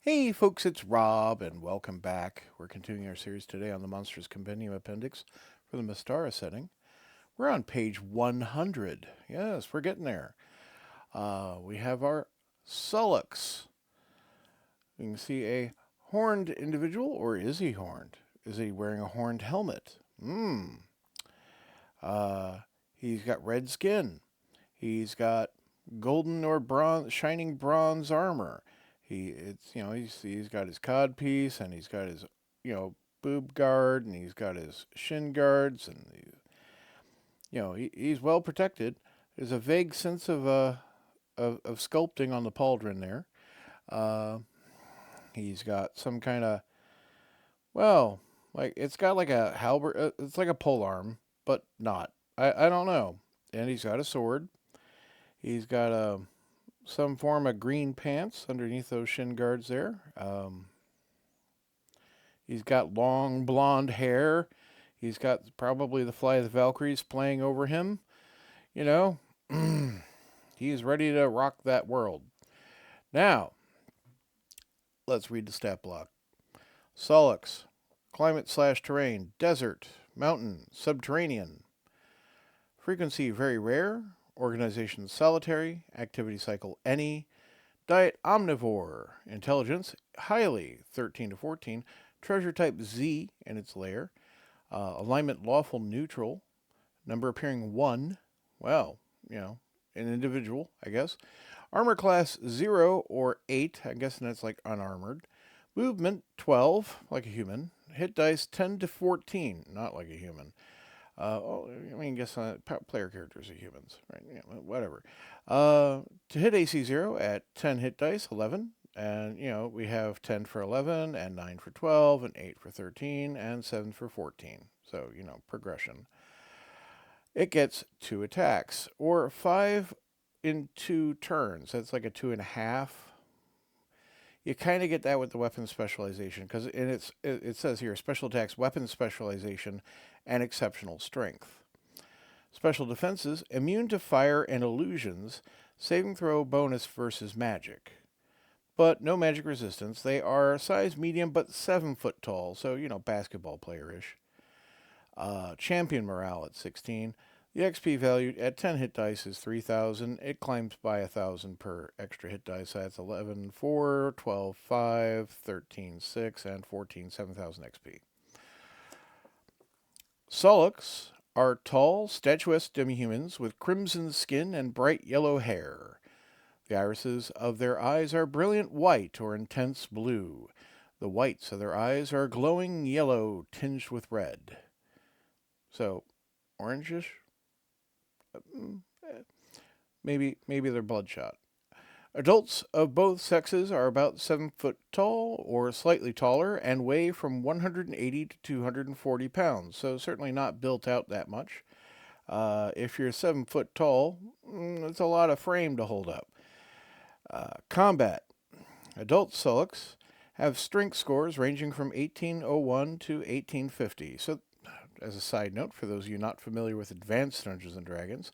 Hey folks, it's Rob, and welcome back. We're continuing our series today on the Monstrous Compendium Appendix for the Mystara setting. We're on page 100. Yes, we're getting there. We have our Sollux. You can see a horned individual, or is he horned? Is he wearing a horned helmet? Uh, he's got red skin. He's got golden or bronze, shining bronze armor. He's got his cod piece, and he's got his boob guard, and he's got his shin guards, and he's well protected. There's a vague sense of sculpting on the pauldron there. Uh, he's got some kind of, well, like it's got like a halberd. It's like a pole arm, but not. I don't know. And he's got a sword. He's got some form of green pants underneath those shin guards there. He's got long blonde hair. He's got probably the Fly of the Valkyries playing over him. You know, he's ready to rock that world. Now, let's read the stat block. Sollux, climate/terrain, desert, mountain, subterranean. Frequency very rare. Organization solitary. Activity cycle any. Diet omnivore. Intelligence highly 13 to 14. Treasure type Z and its layer. Alignment lawful neutral. Number appearing 1. Well, an individual, I guess. Armor class 0 or 8. I'm guessing that's like unarmored. Movement 12, like a human. Hit dice 10 to 14, not like a human. Player characters are humans, right? Yeah, whatever. To hit AC 0 at 10 hit dice, 11. And, we have 10 for 11, and 9 for 12, and 8 for 13, and 7 for 14. So, progression. It gets 2 attacks, or 5 in 2 turns. That's like a 2.5. You kind of get that with the weapon specialization, because it says here, special attacks, weapon specialization, and exceptional strength. Special defenses, immune to fire and illusions, saving throw bonus versus magic. But no magic resistance. They are size medium but 7 foot tall, so, basketball player-ish. Champion morale at 16. The XP value at 10 hit dice is 3,000. It climbs by 1,000 per extra hit dice. That's 11, 4, 12, 5, 13, 6, and 14, 7,000 XP. Sollux are tall, statuesque demi-humans with crimson skin and bright yellow hair. The irises of their eyes are brilliant white or intense blue. The whites of their eyes are glowing yellow tinged with red. So, orangish? Maybe they're bloodshot. Adults of both sexes are about 7 foot tall or slightly taller and weigh from 180 to 240 pounds, so certainly not built out that much. If you're 7 foot tall, it's a lot of frame to hold up. Combat. Adult Sollux have strength scores ranging from 1801 to 1850. So, as a side note, for those of you not familiar with Advanced Dungeons and Dragons,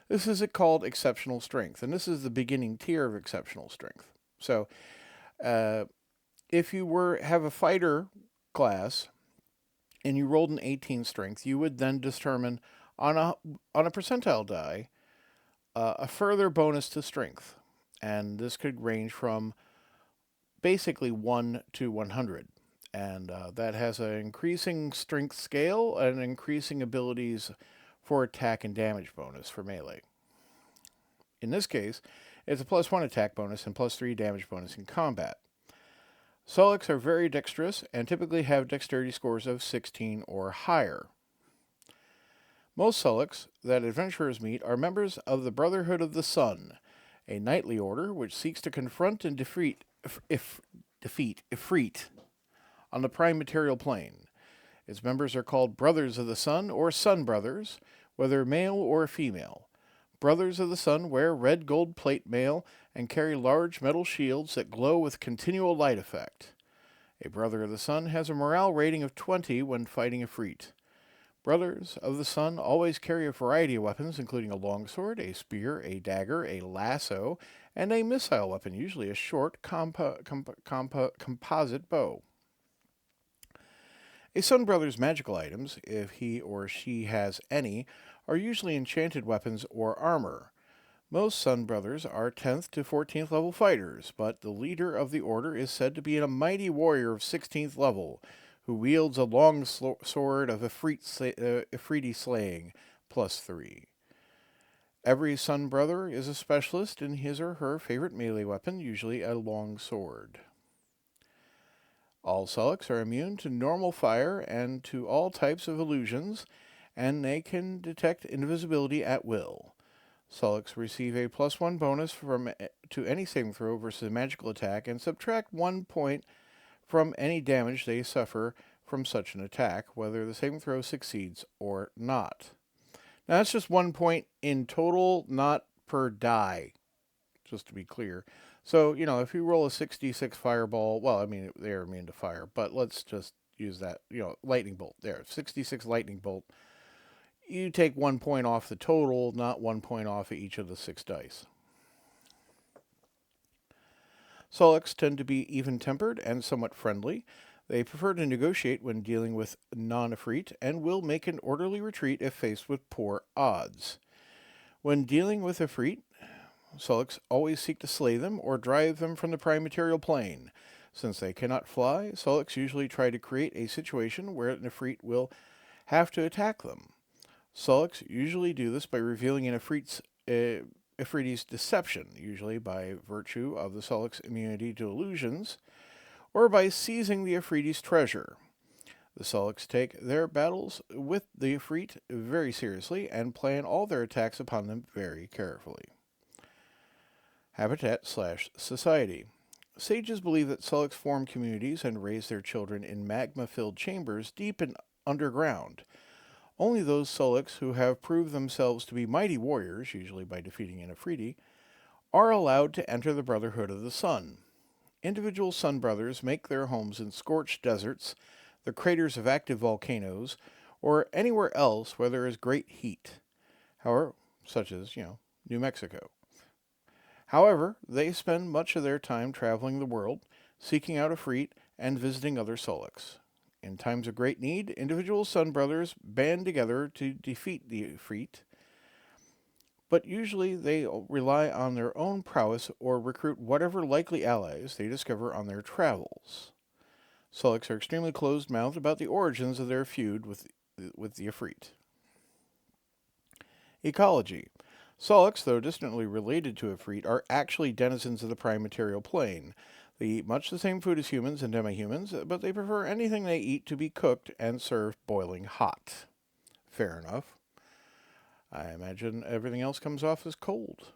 this is called exceptional strength, and this is the beginning tier of exceptional strength. So, if you have a fighter class and you rolled an 18 strength, you would then determine on a percentile die a further bonus to strength, and this could range from basically 1 to 100. And that has an increasing strength scale and increasing abilities for attack and damage bonus for melee. In this case, it's a +1 attack bonus and +3 damage bonus in combat. Sollux are very dexterous and typically have dexterity scores of 16 or higher. Most Sollux that adventurers meet are members of the Brotherhood of the Sun, a knightly order which seeks to confront and defeat Ifrit on the prime material plane. Its members are called Brothers of the Sun or Sun Brothers, whether male or female. Brothers of the Sun wear red gold plate mail and carry large metal shields that glow with continual light effect. A Brother of the Sun has a morale rating of 20 when fighting Ifrit. Brothers of the Sun always carry a variety of weapons, including a longsword, a spear, a dagger, a lasso, and a missile weapon, usually a short composite bow. A Sun Brother's magical items, if he or she has any, are usually enchanted weapons or armor. Most Sun Brothers are 10th to 14th level fighters, but the leader of the order is said to be a mighty warrior of 16th level, who wields a long sword of Ifriti slaying, +3. Every Sun Brother is a specialist in his or her favorite melee weapon, usually a long sword. All Sollux are immune to normal fire and to all types of illusions, and they can detect invisibility at will. Sollux receive a +1 bonus to any saving throw versus a magical attack, and subtract 1 point from any damage they suffer from such an attack, whether the saving throw succeeds or not. Now, that's just 1 point in total, not per die, just to be clear. So, if you roll a 66 fireball, well, I mean, they're immune to fire, but let's just use that, lightning bolt. There, 66 lightning bolt. You take 1 point off the total, not 1 point off of each of the 6 dice. Sollux tend to be even-tempered and somewhat friendly. They prefer to negotiate when dealing with non-Ifrit and will make an orderly retreat if faced with poor odds. When dealing with Ifrit, Sollux always seek to slay them or drive them from the prime material plane. Since they cannot fly, Sollux usually try to create a situation where an Ifrit will have to attack them. Sollux usually do this by revealing an Ifriti's deception, usually by virtue of the Sollux immunity to illusions, or by seizing the Ifriti's treasure. The Sollux take their battles with the Ifrit very seriously and plan all their attacks upon them very carefully. Habitat/Society. Sages believe that Sollux form communities and raise their children in magma-filled chambers deep and underground. Only those Sollux who have proved themselves to be mighty warriors, usually by defeating an Ifriti, are allowed to enter the Brotherhood of the Sun. Individual Sun Brothers make their homes in scorched deserts, the craters of active volcanoes, or anywhere else where there is great heat, however, such as, New Mexico. However, they spend much of their time traveling the world, seeking out Ifrit, and visiting other Sollux. In times of great need, individual Sun Brothers band together to defeat the Ifrit, but usually they rely on their own prowess or recruit whatever likely allies they discover on their travels. Sollux are extremely closed-mouthed about the origins of their feud with the Ifrit. Ecology. Sollux, though distantly related to Ifrit, are actually denizens of the prime material plane. They eat much the same food as humans and demi-humans, but they prefer anything they eat to be cooked and served boiling hot. Fair enough. I imagine everything else comes off as cold.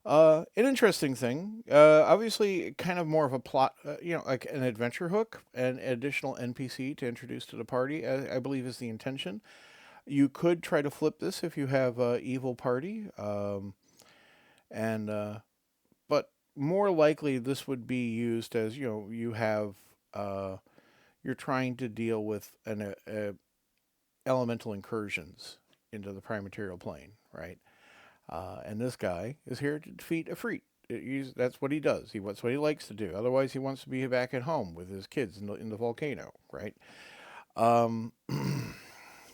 An interesting thing, obviously kind of more of a plot, like an adventure hook, an additional NPC to introduce to the party, I believe is the intention. You could try to flip this if you have evil party, but more likely this would be used as, you have, you're trying to deal with elemental incursions into the prime material plane, right? And this guy is here to defeat Ifrit. That's what he does. That's what he likes to do. Otherwise, he wants to be back at home with his kids in the volcano, right?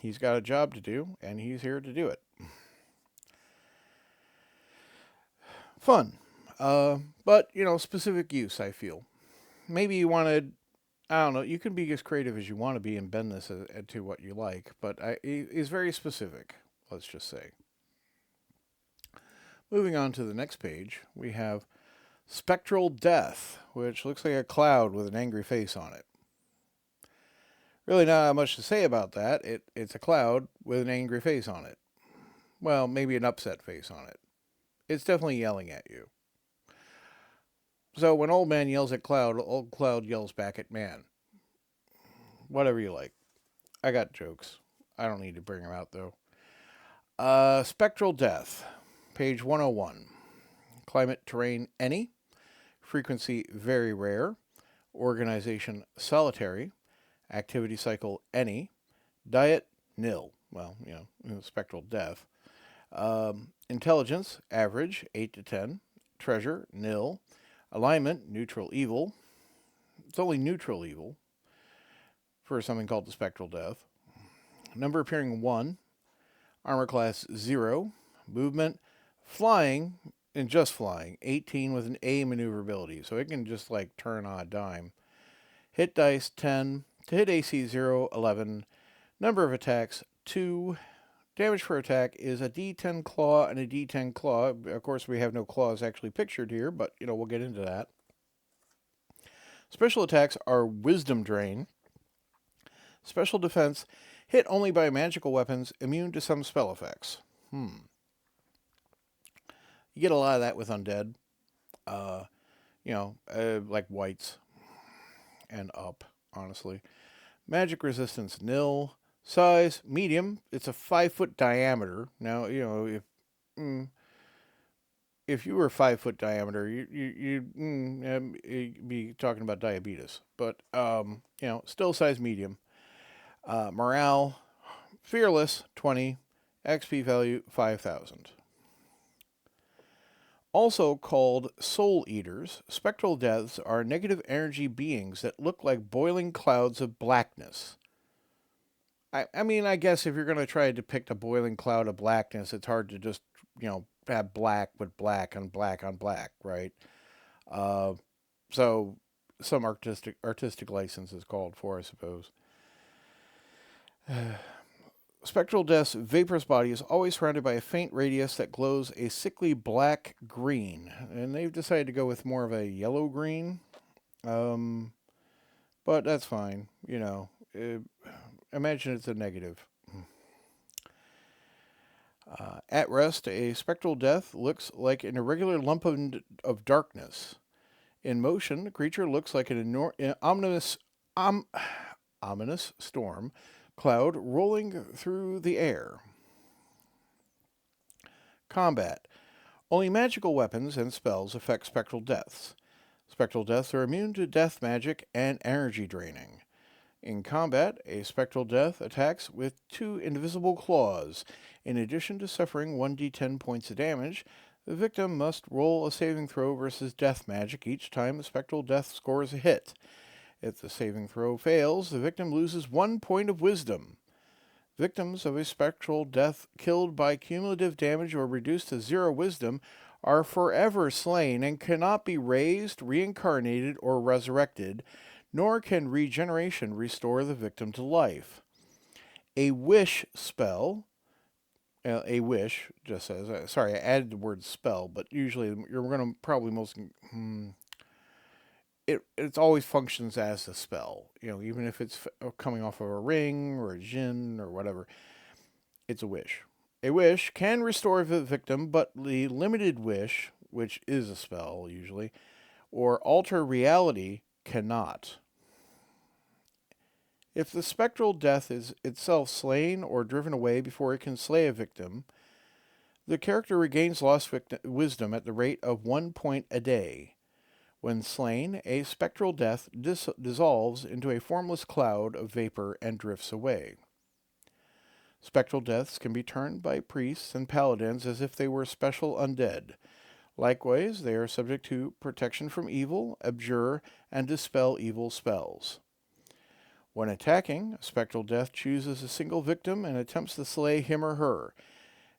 He's got a job to do, and he's here to do it. Fun. But, specific use, I feel. Maybe you wanted, I don't know, you can be as creative as you want to be and bend this to what you like, but it's very specific, let's just say. Moving on to the next page, we have Spectral Daeth, which looks like a cloud with an angry face on it. Really not much to say about that. It's a cloud with an angry face on it. Well, maybe an upset face on it. It's definitely yelling at you. So when old man yells at cloud, old cloud yells back at man. Whatever you like. I got jokes. I don't need to bring them out, though. Spectral Daeth, page 101. Climate terrain any. Frequency very rare. Organization solitary. Activity cycle any. Diet nil. Well, Spectral Daeth. Intelligence, average, 8 to 10. Treasure, nil. Alignment, neutral evil. It's only neutral evil for something called the Spectral Daeth. Number appearing 1. Armor class 0. Movement, flying, and just flying, 18 with an A maneuverability. So it can just like turn on a dime. Hit dice, 10. To hit AC 0, 11. Number of attacks, 2. Damage per attack is a D10 claw and a D10 claw. Of course, we have no claws actually pictured here, but, we'll get into that. Special attacks are Wisdom Drain. Special defense, hit only by magical weapons, immune to some spell effects. You get a lot of that with undead. Like whites and up, honestly. Magic resistance, nil. Size, medium. It's a 5-foot diameter. Now, if you were 5-foot diameter, you'd be talking about diabetes. But, still size medium. Morale, fearless, 20. XP value, 5,000. Also called soul eaters, spectral daeths are negative energy beings that look like boiling clouds of blackness. I mean, I guess if you're going to try to depict a boiling cloud of blackness, it's hard to just, have black with black on black on black, right? So some artistic license is called for, I suppose. Spectral Daeth's vaporous body is always surrounded by a faint radius that glows a sickly black-green. And they've decided to go with more of a yellow-green. But that's fine, imagine it's a negative. At rest, a spectral daeth looks like an irregular lump of darkness. In motion, the creature looks like an ominous storm cloud rolling through the air. Combat. Only magical weapons and spells affect spectral daeths. Spectral daeths are immune to death magic and energy draining. In combat, a spectral daeth attacks with 2 invisible claws. In addition to suffering 1d10 points of damage, the victim must roll a saving throw versus death magic each time the spectral daeth scores a hit. If the saving throw fails, the victim loses 1 point of wisdom. Victims of a spectral daeth killed by cumulative damage or reduced to 0 wisdom are forever slain and cannot be raised, reincarnated, or resurrected, nor can regeneration restore the victim to life. A wish spell, a wish just says, sorry, I added the word spell, but usually you're going to probably it always functions as a spell, even if it's coming off of a ring or a djinn or whatever, it's a wish. A wish can restore the victim, but the limited wish, which is a spell usually, or alter reality cannot. If the spectral daeth is itself slain or driven away before it can slay a victim, the character regains lost wisdom at the rate of 1 point a day. When slain, a spectral daeth dissolves into a formless cloud of vapor and drifts away. Spectral daeths can be turned by priests and paladins as if they were special undead. Likewise, they are subject to protection from evil, abjure, and dispel evil spells. When attacking, a spectral daeth chooses a single victim and attempts to slay him or her.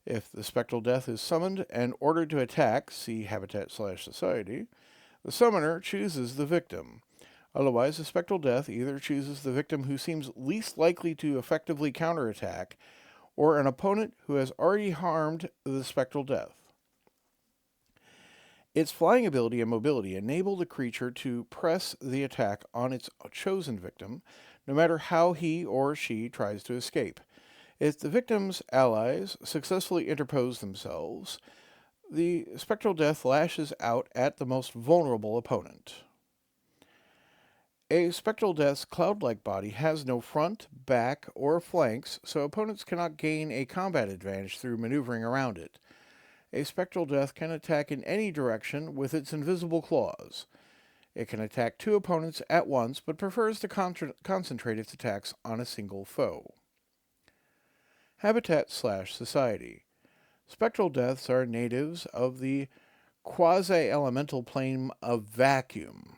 If the spectral daeth is summoned and ordered to attack, see Habitat/Society, the summoner chooses the victim. Otherwise, the spectral daeth either chooses the victim who seems least likely to effectively counterattack, or an opponent who has already harmed the spectral daeth. Its flying ability and mobility enable the creature to press the attack on its chosen victim, no matter how he or she tries to escape. If the victim's allies successfully interpose themselves, the spectral daeth lashes out at the most vulnerable opponent. A spectral daeth's cloud-like body has no front, back, or flanks, so opponents cannot gain a combat advantage through maneuvering around it. A spectral daeth can attack in any direction with its invisible claws. It can attack 2 opponents at once, but prefers to concentrate its attacks on a single foe. Habitat/Society. Spectral Daeths are natives of the quasi-elemental plane of vacuum.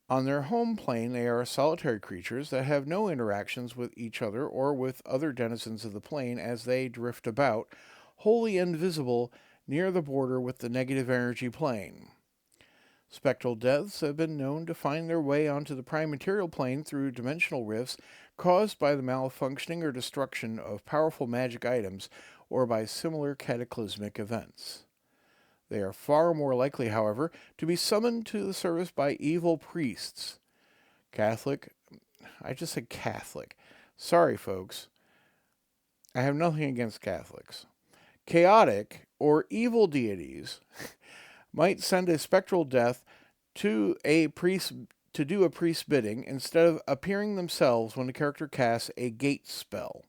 On their home plane, they are solitary creatures that have no interactions with each other or with other denizens of the plane as they drift about, wholly invisible near the border with the negative energy plane. Spectral Daeths have been known to find their way onto the prime material plane through dimensional rifts caused by the malfunctioning or destruction of powerful magic items or by similar cataclysmic events. They are far more likely, however, to be summoned to the service by evil priests. Catholic. I just said Catholic. Sorry, folks. I have nothing against Catholics. Chaotic or evil deities might send a spectral Daeth to a priest to do a priest's bidding instead of appearing themselves when the character casts a gate spell.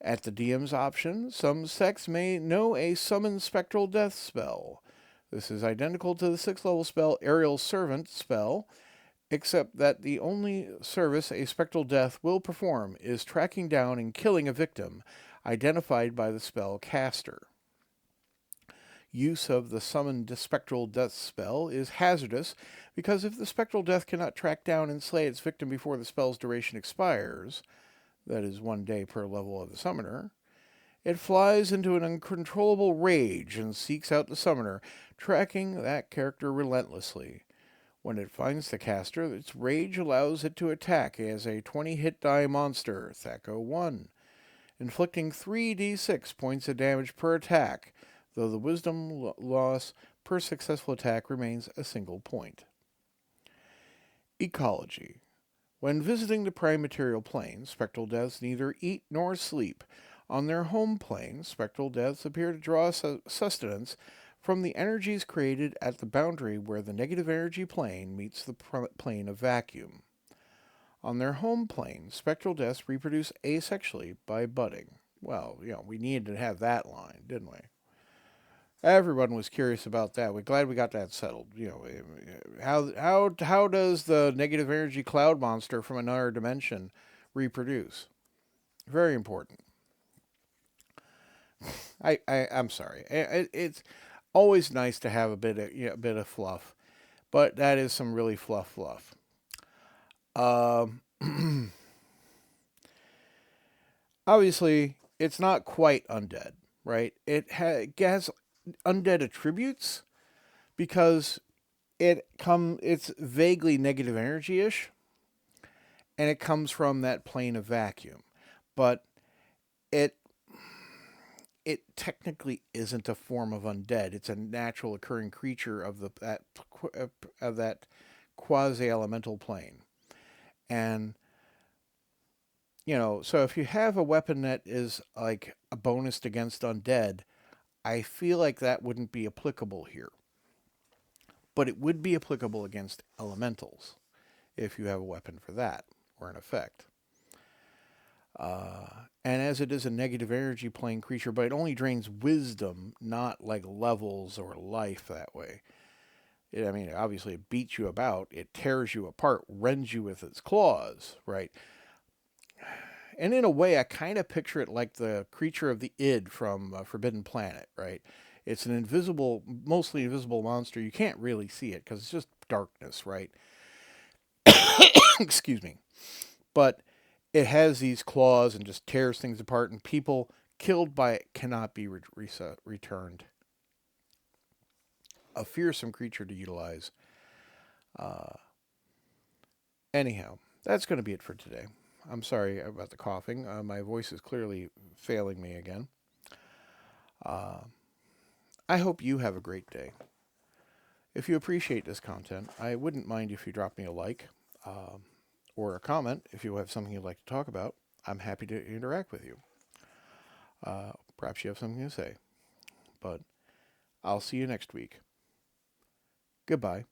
At the DM's option, some sects may know a summon spectral Daeth spell. This is identical to the 6th level spell Aerial Servant spell, except that the only service a spectral Daeth will perform is tracking down and killing a victim identified by the spell caster. Use of the summoned spectral Daeth spell is hazardous because if the spectral Daeth cannot track down and slay its victim before the spell's duration expires, that is 1 day per level of the summoner, it flies into an uncontrollable rage and seeks out the summoner, tracking that character relentlessly. When it finds the caster, its rage allows it to attack as a 20 hit die monster, Thaco 1, inflicting 3d6 points of damage per attack, though the wisdom loss per successful attack remains a single point. Ecology. When visiting the prime material plane, spectral Daeths neither eat nor sleep. On their home plane, spectral Daeths appear to draw sustenance from the energies created at the boundary where the negative energy plane meets the plane of vacuum. On their home plane, spectral Daeths reproduce asexually by budding. Well, we needed to have that line, didn't we? Everyone was curious about that. We're glad we got that settled. How does the negative energy cloud monster from another dimension reproduce? Very important. I'm sorry. It's always nice to have a bit of fluff, but that is some really fluff. Obviously, it's not quite undead, right? It has undead attributes because it's vaguely negative energy-ish, and it comes from that plane of vacuum, but it technically isn't a form of undead. It's a natural occurring creature of that quasi-elemental plane, and so if you have a weapon that is like a bonus against undead, I feel like that wouldn't be applicable here. But it would be applicable against elementals if you have a weapon for that, or an effect. And as it is a negative energy plane creature, but it only drains wisdom, not like levels or life that way. Obviously it beats you about, it tears you apart, rends you with its claws, right? And in a way, I kind of picture it like the creature of the id from Forbidden Planet, right? It's an mostly invisible monster. You can't really see it because it's just darkness, right? Excuse me. But it has these claws and just tears things apart, and people killed by it cannot be returned. A fearsome creature to utilize. Anyhow, that's going to be it for today. I'm sorry about the coughing. My voice is clearly failing me again. I hope you have a great day. If you appreciate this content, I wouldn't mind if you drop me a like or a comment if you have something you'd like to talk about. I'm happy to interact with you. Perhaps you have something to say. But I'll see you next week. Goodbye.